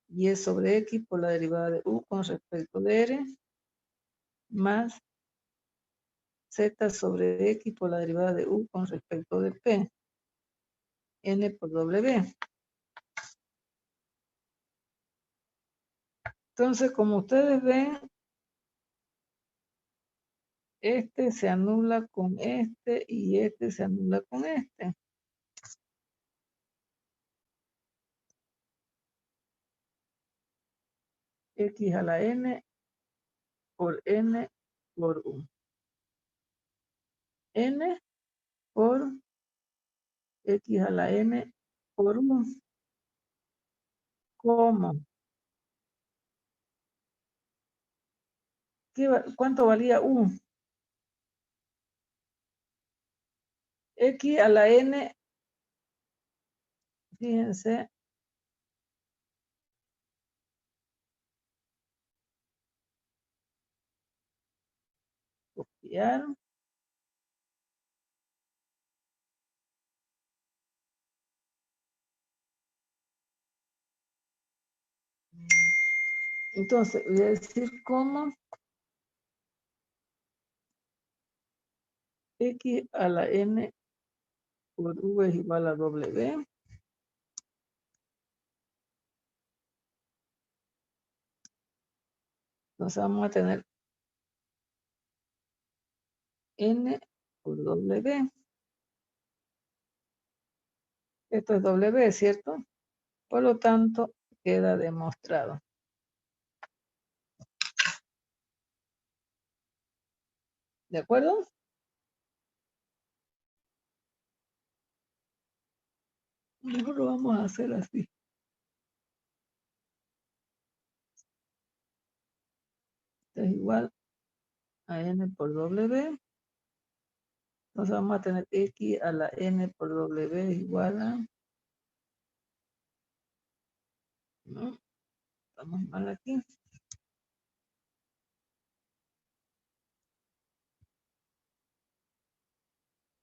S1: Y sobre X por la derivada de U con respecto de R. Más Z sobre X por la derivada de U con respecto de P. N por W. Entonces, como ustedes ven, este se anula con este y este se anula con este. X a la N por N por U. N por X a la N por U. ¿Cómo? ¿Cuánto valía U? X a la N, fíjense, copiar. Entonces, voy a decir cómo X a la N por U es igual a W. Entonces vamos a tener N por W. Esto es W, ¿cierto? Por lo tanto, queda demostrado. ¿De acuerdo? Mejor lo vamos a hacer así. Esto es igual a N por W. Entonces vamos a tener X a la N por W es igual a... No, estamos mal aquí.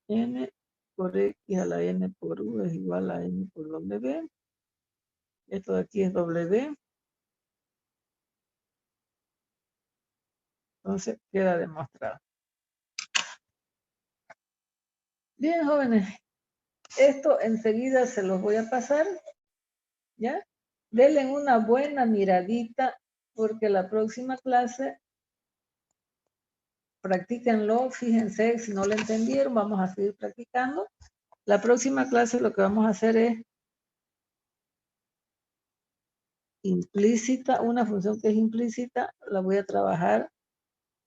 S1: N por X a la N por U es igual a N por W. Esto de aquí es W. Entonces queda demostrado. Bien, jóvenes. Esto enseguida se los voy a pasar. ¿Ya? Denle una buena miradita porque la próxima clase practíquenlo, fíjense, si no lo entendieron, vamos a seguir practicando. La próxima clase lo que vamos a hacer es implícita, una función que es implícita, la voy a trabajar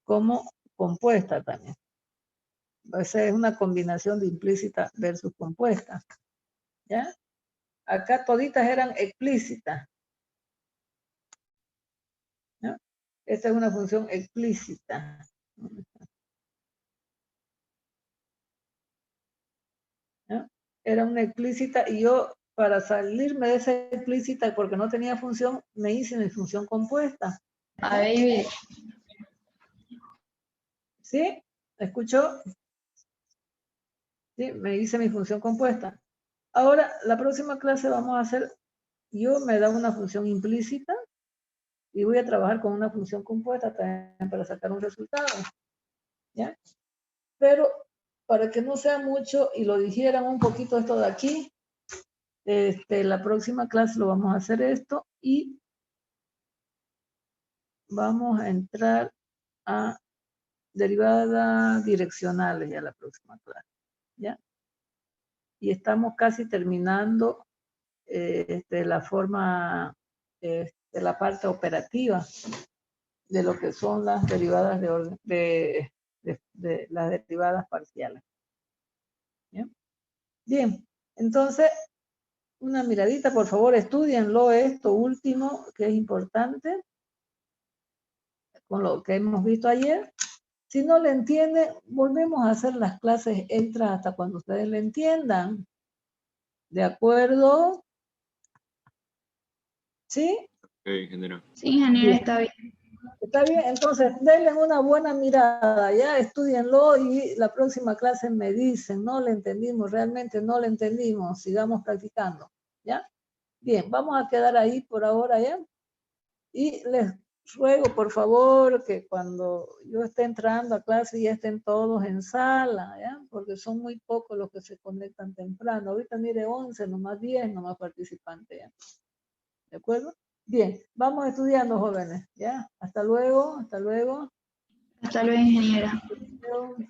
S1: como compuesta también. Esa es una combinación de implícita versus compuesta. ¿Ya? Acá toditas eran explícitas. ¿Ya? Esta es una función explícita. ¿Ya? Era una explícita y yo para salirme de esa explícita porque no tenía función, me hice mi función compuesta.
S6: A ver,
S1: ¿Sí? ¿Escuchó? Sí, me hice mi función compuesta. Ahora, la próxima clase vamos a hacer, yo me da una función implícita y voy a trabajar con una función compuesta también para sacar un resultado. ¿Ya? Pero para que no sea mucho y lo dijeran un poquito esto de aquí, la próxima clase lo vamos a hacer esto y vamos a entrar a derivadas direccionales ya la próxima clase. ¿Ya? Y estamos casi terminando la forma, la parte operativa de lo que son las derivadas de orden, de las derivadas parciales. ¿Bien? Bien, entonces, una miradita, por favor, estudienlo esto último, que es importante, con lo que hemos visto ayer. Si no le entienden, volvemos a hacer las clases extras hasta cuando ustedes le entiendan. ¿De acuerdo? ¿Sí?
S2: Ok, ingeniero.
S6: sí, ingeniero,
S1: Bien.
S6: está bien.
S1: Está bien, entonces denle una buena mirada, ya estudienlo y la próxima clase me dicen, no le entendimos, realmente no le entendimos, sigamos practicando, ¿ya? Bien, vamos a quedar ahí por ahora, ¿ya? Y les ruego, por favor, que cuando yo esté entrando a clase ya estén todos en sala, ¿ya? Porque son muy pocos los que se conectan temprano. Ahorita mire 11, nomás 10, nomás participantes, ¿ya? ¿De acuerdo? Bien, vamos estudiando, jóvenes, ¿ya? Hasta luego, hasta luego.
S6: Hasta luego, ingeniera.
S1: Adiós.